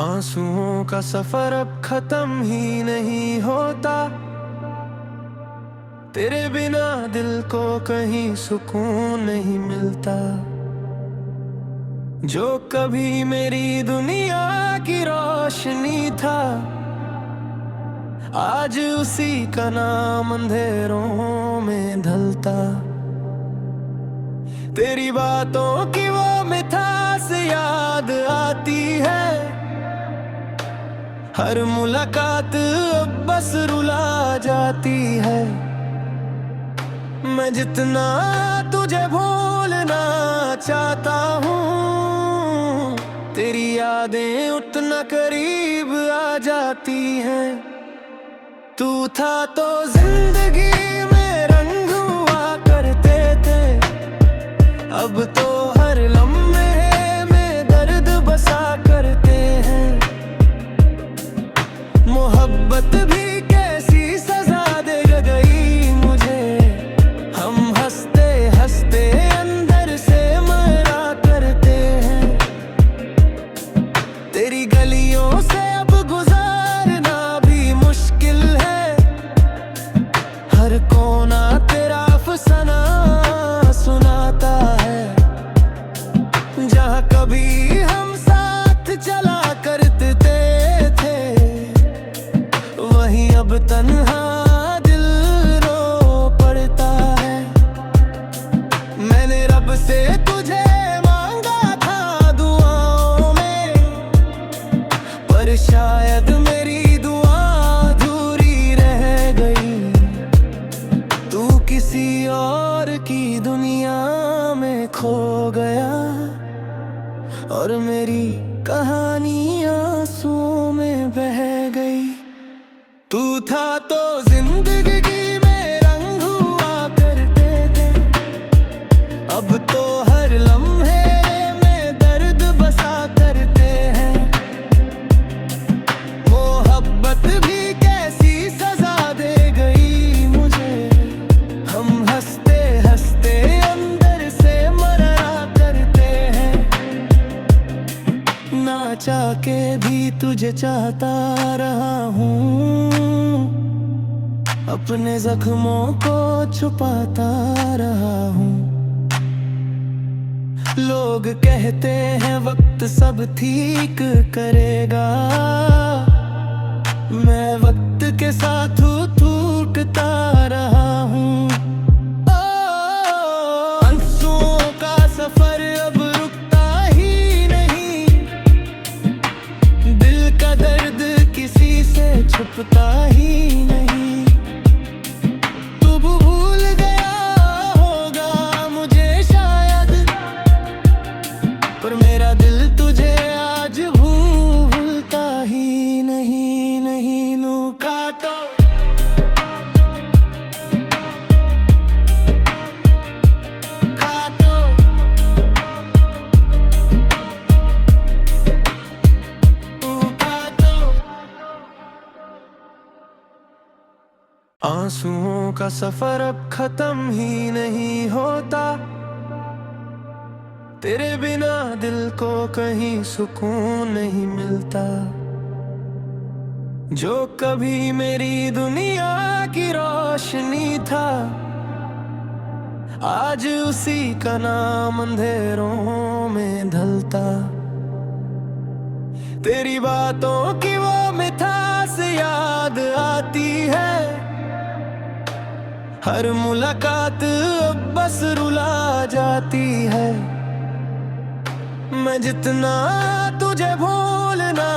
आंसुओं का सफर अब खत्म ही नहीं होता। तेरे बिना दिल को कहीं सुकून नहीं मिलता। जो कभी मेरी दुनिया की रोशनी था, आज उसी का नाम अंधेरों में ढलता। तेरी बातों की वो मिठास याद आती है। हर मुलाकात अब बस रुला जाती है। मैं जितना तुझे भूलना चाहता हूँ, तेरी यादें उतना करीब आ जाती हैं। तू था तो जिंदगी में रंग हुआ करते थे, अब तो हर लम्हे में दर्द बसा करते हैं। मोहब्बत भी कैसी सजा दे गई मुझे, हम हंसते हंसते अंदर से मरा करते हैं। तेरी गलियों से अब गुजारना भी मुश्किल है। हर कोना तेरा अफसाना सुनाता है। जहाँ कभी हम साथ चला करते थे, वहीं अब तन्हा दिल रो पड़ता है। मैंने रब से तुझे मांगा था दुआओं में, पर शायद मेरी दुआ अधूरी रह गई। तू किसी और की दुनिया में खो गया, और मेरी कहानी आंसुओं में बह गई। तू था तो जिंदगी में रंग हुआ करते थे, अब तो हर लम्हे में दर्द बसा करते हैं। मोहब्बत भी कैसी सजा दे गई मुझे, हम हंसते हंसते अंदर से मरा करते हैं। ना चाह के भी तुझे चाहता रहा हूँ, अपने जख्मों को छुपाता रहा हूँ। लोग कहते हैं वक्त सब ठीक करेगा, मैं वक्त के साथ टूटता रहा हूँ। आंसुओं का सफर अब रुकता ही नहीं, दिल का दर्द किसी से छुपता ही नहीं। तू भूल गया होगा मुझे शायद, पर मेरा दिल तुझे आज भूलता ही नहीं। नहीं लूका तो खा तो आंसुओं का सफर अब खत्म ही नहीं होता। तेरे बिना दिल को कहीं सुकून नहीं मिलता। जो कभी मेरी दुनिया की रोशनी था, आज उसी का नाम अंधेरों में ढलता। तेरी बातों की वो मिठास याद आती है। हर मुलाकात अब बस रुला जाती है। मैं जितना तुझे भूलना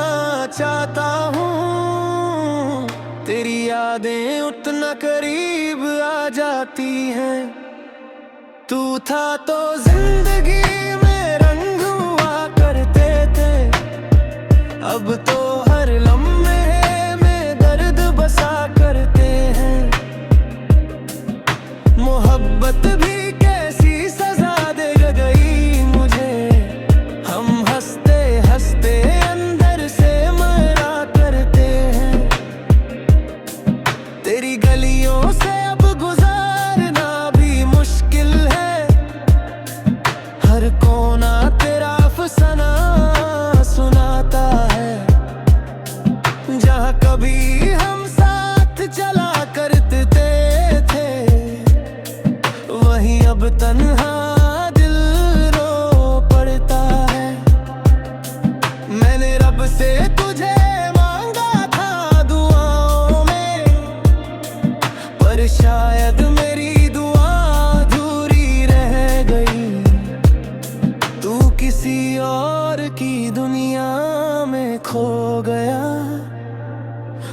चाहता हूँ, तेरी यादें उतना करीब आ जाती हैं। तू था तो जिंदगी में रंग हुआ करते थे, अब तो हर लम्हे में दर्द बसा करते हैं। मोहब्बत भी कैसी सजा दे गई मुझे, हम हंसते हंसते अंदर से मरा करते हैं। तेरी गलियों से अब गुजारना भी मुश्किल है। हर कोना तेरा अफसाना सुनाता है। से तुझे मांगा था दुआओं में, पर शायद मेरी दुआ अधूरी रह गई। तू किसी और की दुनिया में खो गया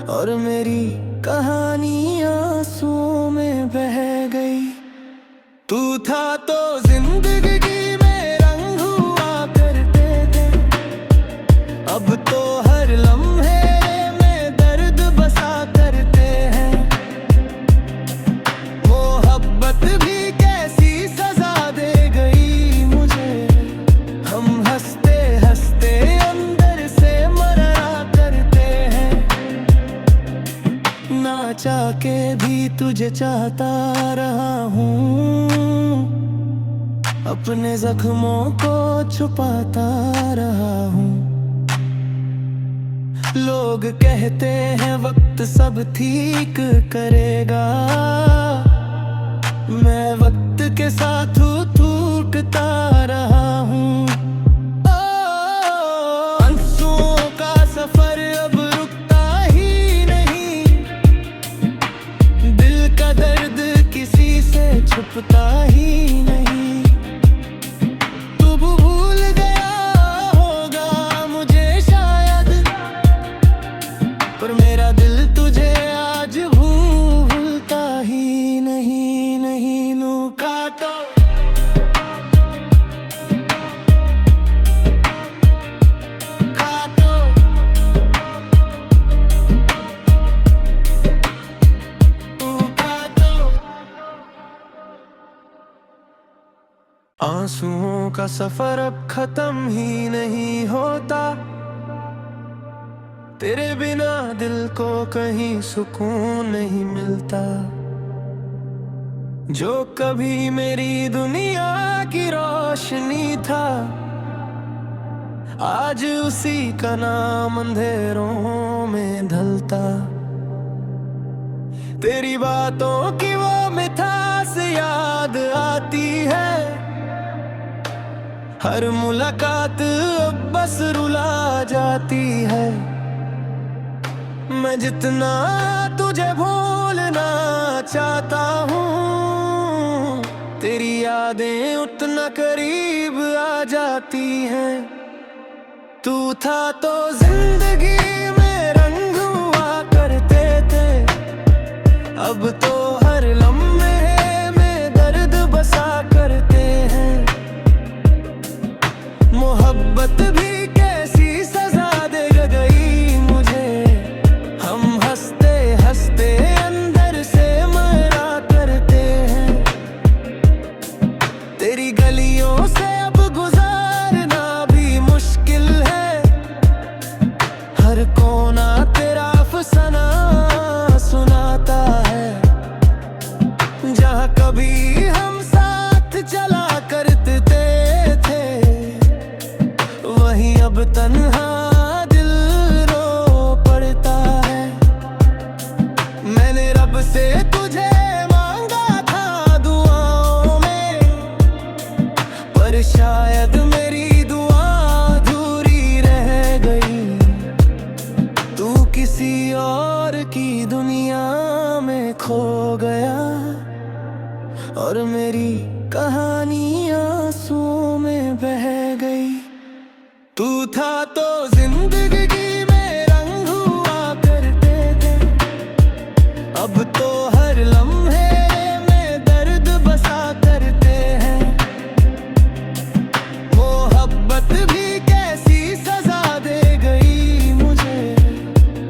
और मेरी कहानी आंसुओं में बह गई। तू था तो जिंदगी में रंग हुआ करते थे, अब तो हर लम्हे में दर्द बसा करते हैं। मोहब्बत भी कैसी सजा दे गई मुझे, हम हंसते हंसते अंदर से मरना करते हैं। ना चाह के भी तुझे चाहता रहा हूँ, अपने जख्मों को छुपाता रहा हूँ। लोग कहते हैं वक्त सब ठीक करेगा, मैं वक्त के साथ टूटता रहा हूँ। आंसुओं का सफर अब रुकता ही नहीं, दिल का दर्द किसी से छुपता ही नहीं। तू भूल गया होगा मुझे शायद, पर मेरा दिल तुझे आज भूलता ही नहीं। नहीं नू काटो काटो, तू काटो। आंसुओं का सफर अब खत्म ही नहीं होता, तेरे बिना दिल को कहीं सुकून नहीं मिलता। जो कभी मेरी दुनिया की रोशनी था, आज उसी का नाम अंधेरों में ढलता। तेरी बातों की वो मिठास याद आती है, हर मुलाकात अब बस रुला जाती है। मैं जितना तुझे भूलना चाहता हूँ, तेरी यादें उतना करीब आ जाती हैं। तू था तो जिंदगी में रंग हुआ करते थे, अब तो हर लम्हे में दर्द बसा करते हैं। मोहब्बत भी कैसी सजा दे गई मुझे, हम हंसते हंसते अंदर से मरा करते हैं। तेरी गलियों से अब गुजारना भी मुश्किल है, हर कोना तेरा अफसाना सुनाता है। जहाँ कभी हम साथ चला करते थे, वहीं अब तन्हा दिल रो पड़ता है। मैंने रब से तुझे मांगा था दुआओं में, पर शायद मेरी दुआ अधूरी रह गई। तू किसी और की दुनिया में खो गया और मेरी कहानी आंसुओं में बह गई। तू था तो जिंदगी में रंग हुआ करते थे, अब तो हर लम्हे में दर्द बसा करते हैं। मोहब्बत भी कैसी सजा दे गई मुझे,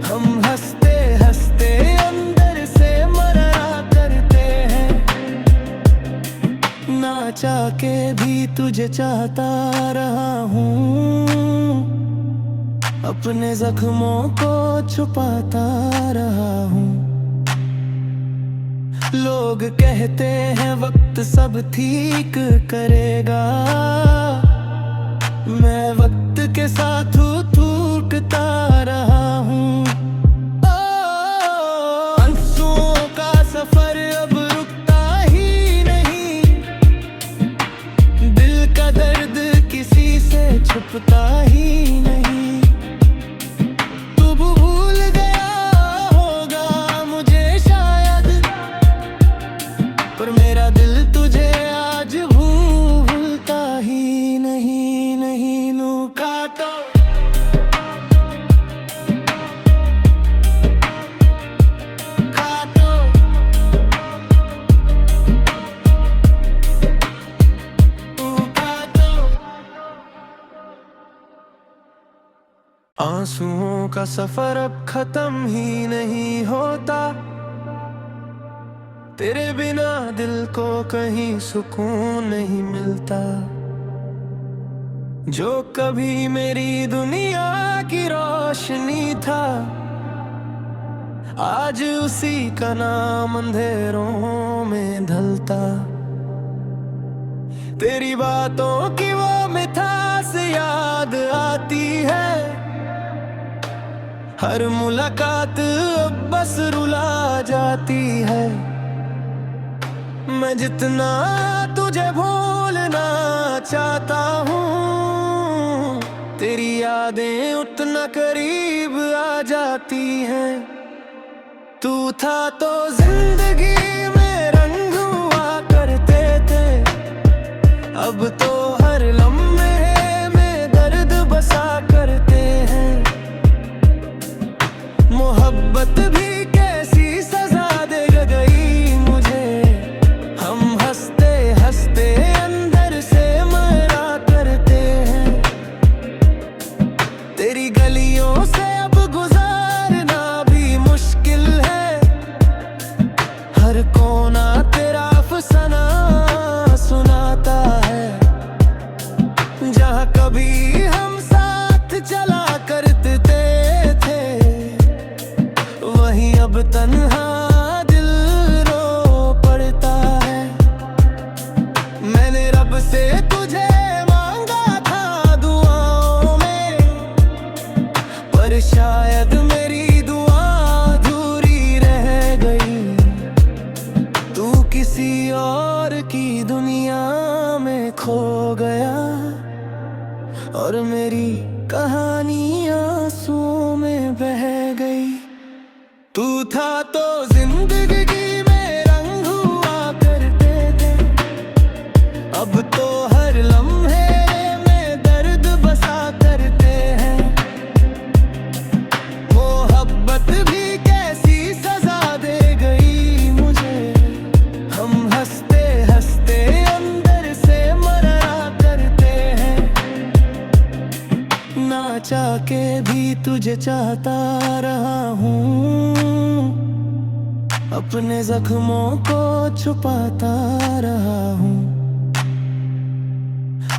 हम हंसते हंसते अंदर से मरना करते हैं। ना चाह के भी तुझे चाहता रहा हूँ, अपने जख्मों को छुपाता रहा हूँ। लोग कहते हैं वक्त सब ठीक करेगा, मैं वक्त के साथ टूटता रहा हूँ। आंसुओं का सफर अब रुकता ही नहीं, दिल का दर्द किसी से छुपता ही नहीं। आंसुओं का सफर अब खत्म ही नहीं होता, तेरे बिना दिल को कहीं सुकून नहीं मिलता। जो कभी मेरी दुनिया की रोशनी था, आज उसी का नाम अंधेरों में ढलता। तेरी बातों की वो मिठास याद आती है, हर मुलाकात अब बस रुला जाती है। मैं जितना तुझे भूलना चाहता हूँ, तेरी यादें उतना करीब आ जाती हैं। तू था तो जिंदगी में रंग हुआ करते थे, अब तो हर लम्हे में दर्द बसा करते हैं। मोहब्बत भी कैसी सजा दे गई मुझे, हम हंसते हंसते अंदर से मरा करते हैं। तेरी गलियों से अब गुजारना भी मुश्किल है, हर कोना तेरा अफसाना सुनाता है। जहाँ कभी हम साथ चला करते थे, वहीं अब तन्हा दिल रो पड़ता है। मैंने रब से तुझे मांगा था दुआओं में, पर शायद मेरी दुआ अधूरी रह गई। तू किसी और की दुनिया में खो गया, और मेरी कहानी आंसुओं में बह गई। तू था तो जिंदगी में रंग हुआ करते थे, अब तो हर लम्हे में दर्द बसा करते हैं। मोहब्बत भी कैसी सजा दे गई मुझे, हम हंसते हंसते अंदर से मरा करते हैं। ना चाह के भी तुझे चाहता रहा हूँ, अपने जख्मों को छुपाता रहा हूँ।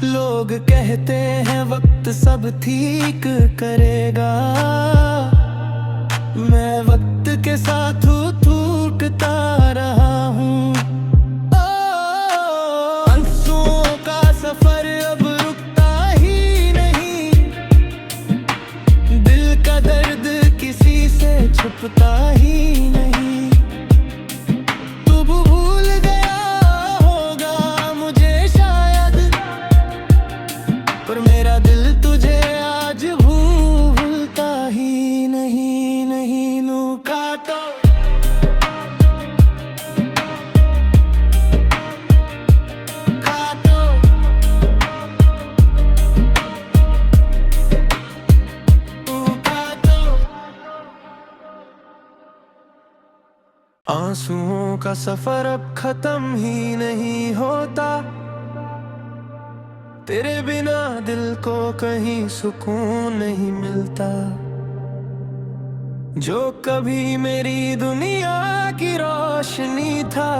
लोग कहते हैं वक्त सब ठीक करेगा, मैं वक्त के साथ टूटता रहा हूँ। आंसुओं का सफर अब रुकता ही नहीं, दिल का दर्द किसी से छुपता ही नहीं। तू भूल गया होगा मुझे शायद, पर मेरा दिल तुझे आज भूलता ही नहीं। नहीं नू काटो आंसुओं का सफर अब खत्म ही नहीं होता, तेरे बिना दिल को कहीं सुकून नहीं मिलता। जो कभी मेरी दुनिया की रोशनी था,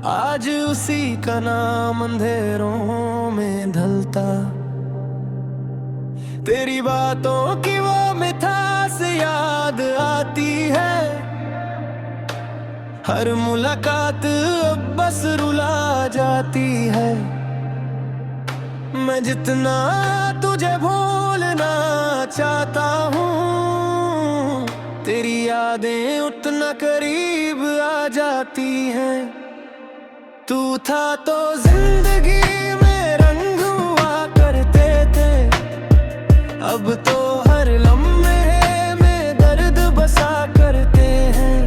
आज उसी का नाम अंधेरों में ढलता। तेरी बातों की वो मिठास याद आती है, हर मुलाकात अब बस रुला जाती है। मैं जितना तुझे भूलना चाहता हूँ, तेरी यादें उतना करीब आ जाती हैं। तू था तो जिंदगी में रंग हुआ करते थे, अब तो हर लम्हे में दर्द बसा करते हैं।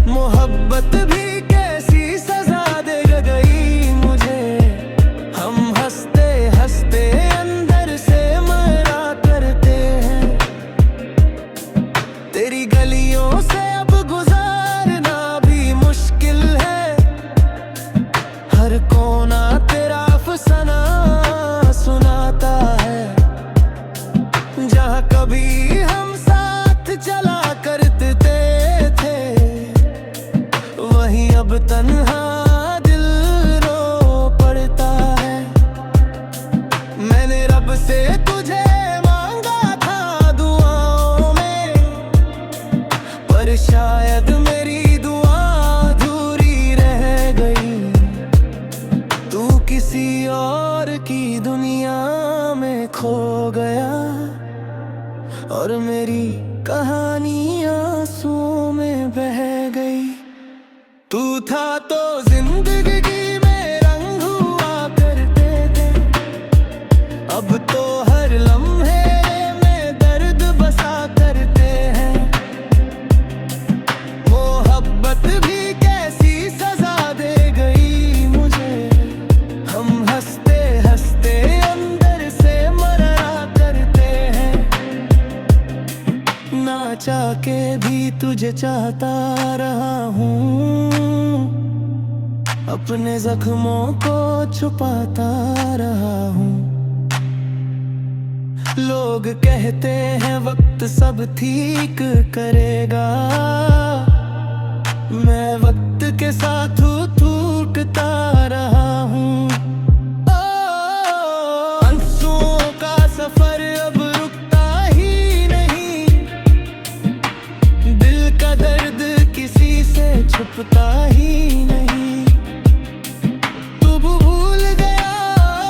मोहब्बत भी कैसी सजा दे गई मुझे, हम हंसते हंसते अंदर से मरा करते हैं। तेरी गलियों से अब गुजारना भी मुश्किल है, हर कोना तेरा अफसाना सुनाता है। कभी हम साथ चला करते थे, वहीं अब तन्हा दिल रो पड़ता है। मैंने रब से तुझे मांगा था दुआओं में, पर शायद मेरी दुआ अधूरी रह गई। तू किसी और की दुनिया में खो गया, और मेरी कहानी आंसुओं में बह गई। तू था तो जिंदगी में रंग हुआ करते थे, अब तो हर लम्हे में दर्द बसा करते हैं। मोहब्बत भी कैसी सजा दे गई मुझे, हम हंसते हंसते अंदर से मरा करते हैं। ना चाह के भी तुझे चाहता रहा हूँ, अपने जख्मों को छुपाता रहा हूँ। लोग कहते हैं वक्त सब ठीक करेगा, मैं वक्त के साथ टूटता रहा हूँ। आंसुओं का सफर अब रुकता ही नहीं, दिल का दर्द किसी से छुपता ही नहीं। तू भूल गया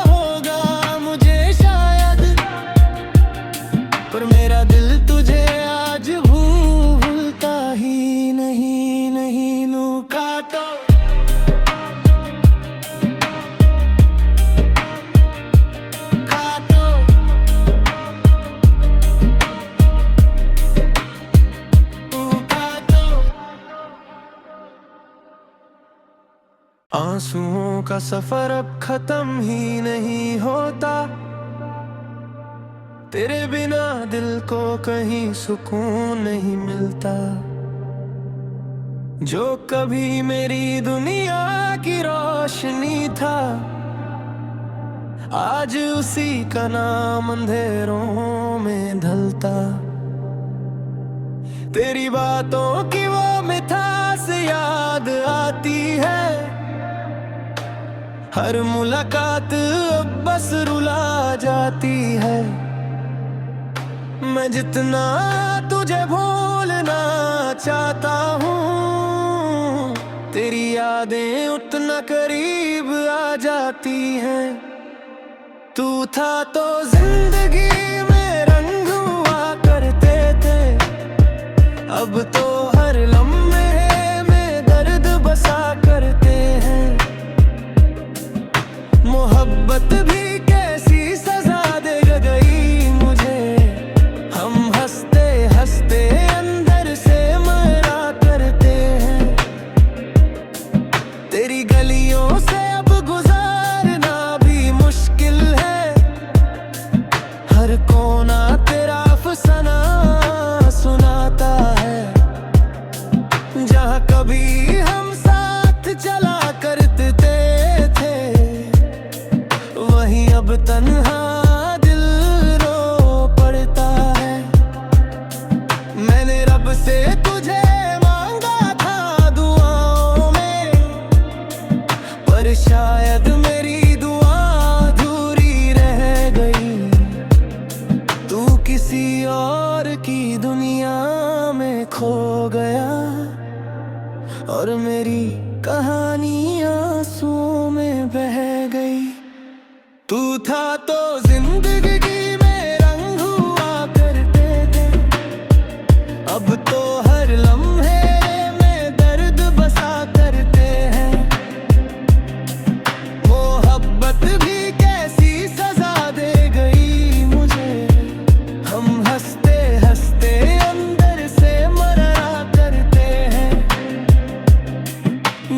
होगा मुझे शायद, पर मेरा दिल तुझे आज भूलता ही नहीं। नहीं नूका तो आंसुओं का सफर अब खत्म ही नहीं होता, तेरे बिना दिल को कहीं सुकून नहीं मिलता। जो कभी मेरी दुनिया की रोशनी था, आज उसी का नाम अंधेरों में ढलता। तेरी बातों की वो मिठास याद आती है, हर मुलाकात अब बस रुला जाती है। मैं जितना तुझे भूलना चाहता हूँ, तेरी यादें उतना करीब आ जाती हैं। तू था तो जिंदगी में रंग हुआ करते थे, अब तो हर लम्हे में दर्द बसा करते हैं। मोहब्बत भी कैसी सजा दे गई मुझे, हम हंसते हंसते अंदर से मरा करते हैं। तेरी गलियों से अब गुजारना भी मुश्किल है, हर कोना तेरा अफसाना सुनाता है। जहाँ कभी हम साथ चला करते थे, वहीं अब तन्हा दिल रो पड़ता है। मैंने रब से तुझे मांगा था दुआओं में, पर शायद मेरी दुआ अधूरी रह गई। तू किसी और की दुनिया में खो गया, और मेरी कहानी आंसुओं में बह गई। तू था तो जिंदगी में रंग हुआ करते थे, अब तो हर लम्हे में दर्द बसा करते हैं। मोहब्बत भी कैसी सजा दे गई मुझे, हम हंसते हंसते अंदर से मरा करते हैं।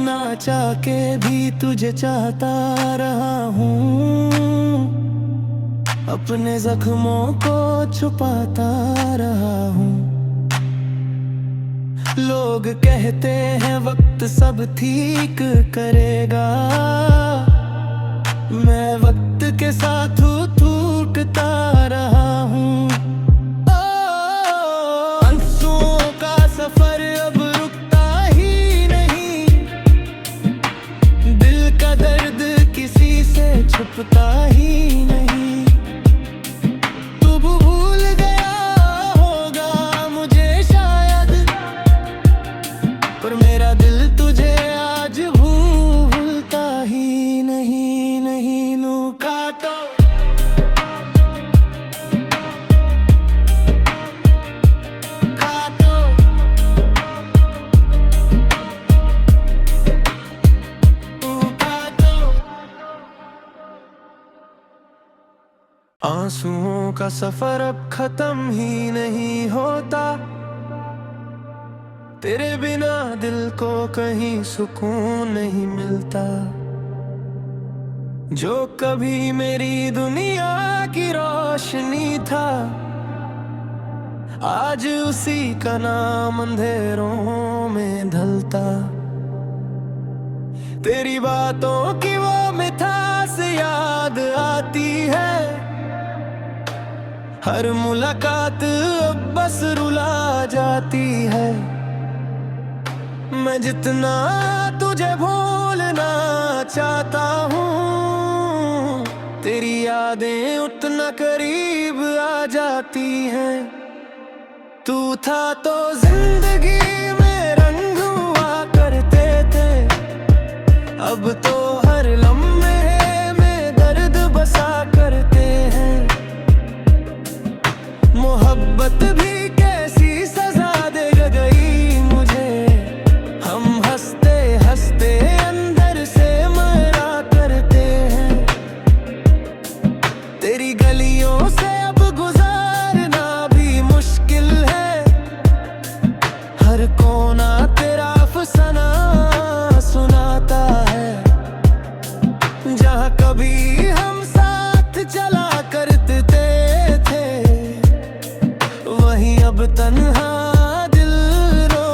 ना चाह के भी तुझे चाहता रहा हूँ, अपने जख्मों को छुपाता रहा हूँ। लोग कहते हैं वक्त सब ठीक करेगा, मैं वक्त के साथ टूटता रहा हूँ। सफर अब खत्म ही नहीं होता, तेरे बिना दिल को कहीं सुकून नहीं मिलता। जो कभी मेरी दुनिया की रोशनी था, आज उसी का नाम अंधेरों में ढलता। तेरी बातों की वो मिठास याद आती है, हर मुलाकात अब बस रुला जाती है। मैं जितना तुझे भूलना चाहता हूँ, तेरी यादें उतना करीब आ जाती हैं। तू था तो जिंदगी में रंग हुआ करते थे, अब तो हर लम्हे में दर्द बसा करते हैं। मोहब्बत भी कैसी सजा दे गई मुझे, हम हंसते हंसते अंदर से मरा करते हैं। तेरी गलियों से अब गुजारना भी मुश्किल है, हर कोना तेरा अफसाना सुनाता है। जहाँ कभी हम साथ चला करते थे, वहीं अब तन्हा दिल रो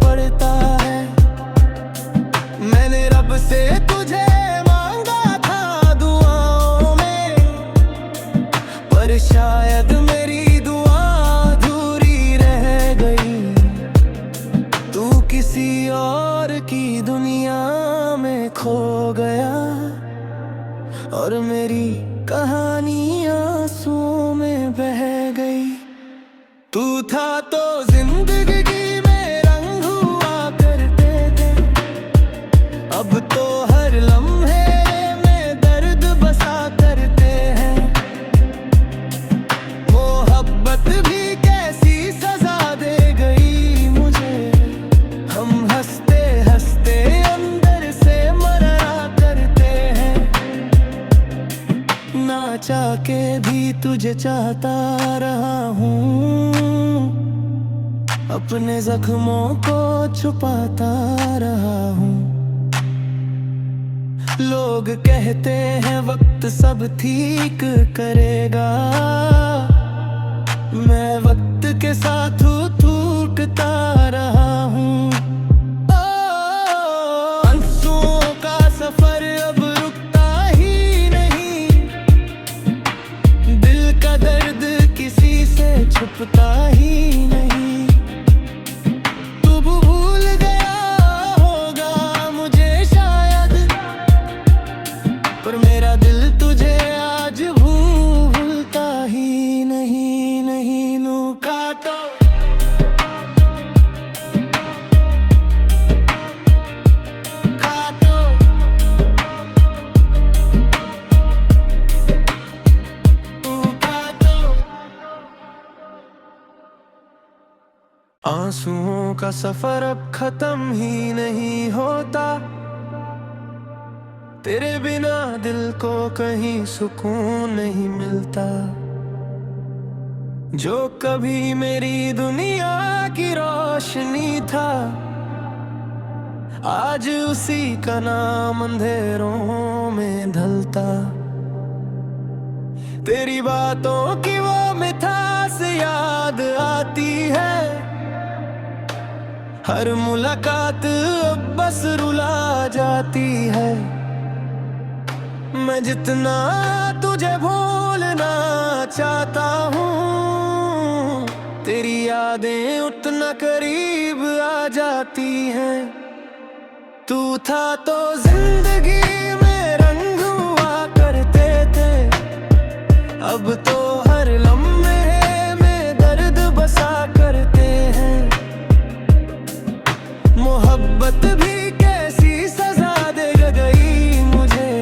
पड़ता है। मैंने रब से तुझे मांगा था दुआओं में, पर शायद मेरी दुआ अधूरी रह गई। तू किसी और की दुनिया में खो गया, और मेरी कहानी आंसुओं में बह गई। तू था तो जिंदगी में रंग हुआ करते थे, अब तो हर लम्हे में दर्द बसा करते हैं। मोहब्बत भी कैसी सजा दे गई मुझे, हम हंसते हंसते अंदर से मरा करते हैं। ना चाह के भी तुझे चाहता रहा हूँ, अपने जख्मों को छुपाता रहा हूँ। लोग कहते हैं वक्त सब ठीक करेगा, मैं वक्त के साथ टूटता रहा हूँ। आंसुओं का सफर अब रुकता ही नहीं, दिल का दर्द किसी से छुपता ही नहीं। तू भूल गया होगा मुझे शायद, पर मेरा दिल तुझे आज भूलता ही नहीं। नहीं नू काटो काटो, तू काटो। आंसुओं का सफर अब खत्म ही नहीं होता, तेरे बिना दिल को कहीं सुकून नहीं मिलता। जो कभी मेरी दुनिया की रोशनी था, आज उसी का नाम अंधेरों में ढलता। तेरी बातों की वो मिठास याद आती है, हर मुलाकात अब बस रुला जाती है। मैं जितना तुझे भूलना चाहता हूँ, तेरी यादें उतना करीब आ जाती हैं। तू था तो जिंदगी में रंग हुआ करते थे, अब तो हर लम्हे में दर्द बसा करते हैं। मोहब्बत भी कैसी सजा दे गई मुझे,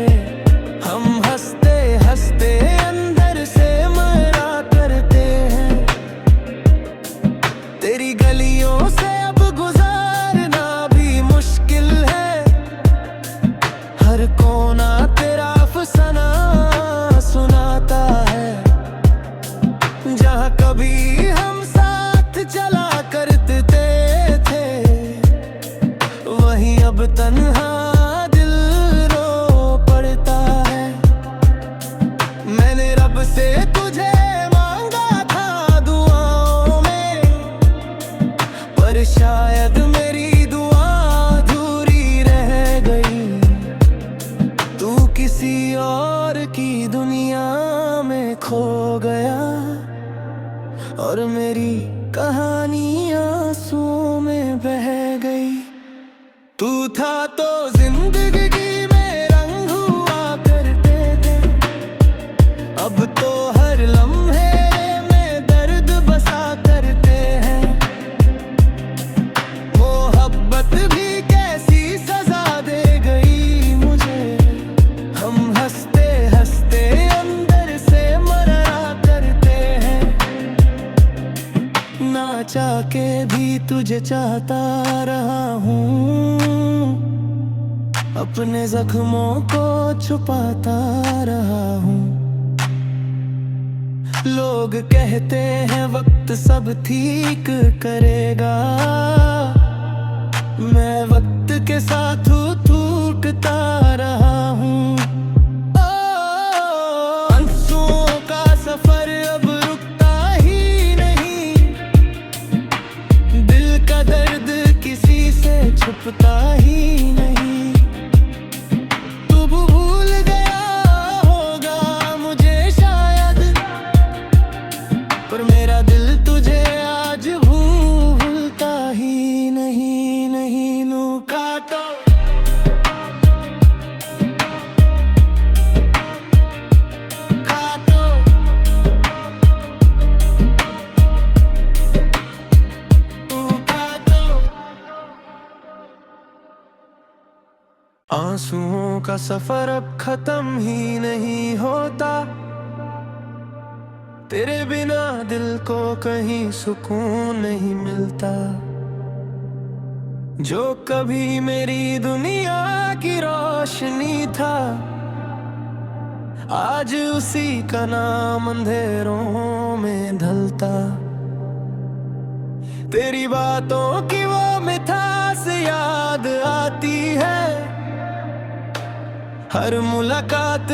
हम हंसते हंसते अंदर से मरा करते हैं। तेरी गलियों से अब गुजारना भी मुश्किल है, हर कोना तेरा अफसाना सुनाता है। कभी हम साथ चला करते थे, वहीं अब तन्हा दिल रो पड़ता है। मैंने रब से तुझे मांगा था दुआओं में, पर शायद मेरी दुआ अधूरी रह गई। तू किसी और की दुनिया में खो गया, और मेरी कहानी आंसुओं में बह गई। तू था तो जिंदगी में रंग हुआ करते थे, अब तो हर लम्हे में दर्द बसा करते हैं। मोहब्बत भी कैसी सजा दे गई मुझे, हम हंसते हंसते अंदर से मरा करते हैं। ना चाह के भी तुझे चाहता रहा हूँ, अपने जख्मों को छुपाता रहा हूँ। लोग कहते हैं वक्त सब ठीक करेगा, मैं वक्त के साथ टूटता रहा हूँ। आंसुओं का सफर अब रुकता ही नहीं, दिल का दर्द किसी से छुपता ही नहीं। तू भूल गया होगा मुझे शायद, पर मेरा दिल तुझे आज भूलता ही नहीं, नहीं नू काटो। आंसुओं का सफर अब खत्म ही नहीं होता, तेरे बिना दिल को कहीं सुकून नहीं मिलता। जो कभी मेरी दुनिया की रोशनी था, आज उसी का नाम अंधेरों में ढलता। तेरी बातों की वो मिठास याद आती है, हर मुलाकात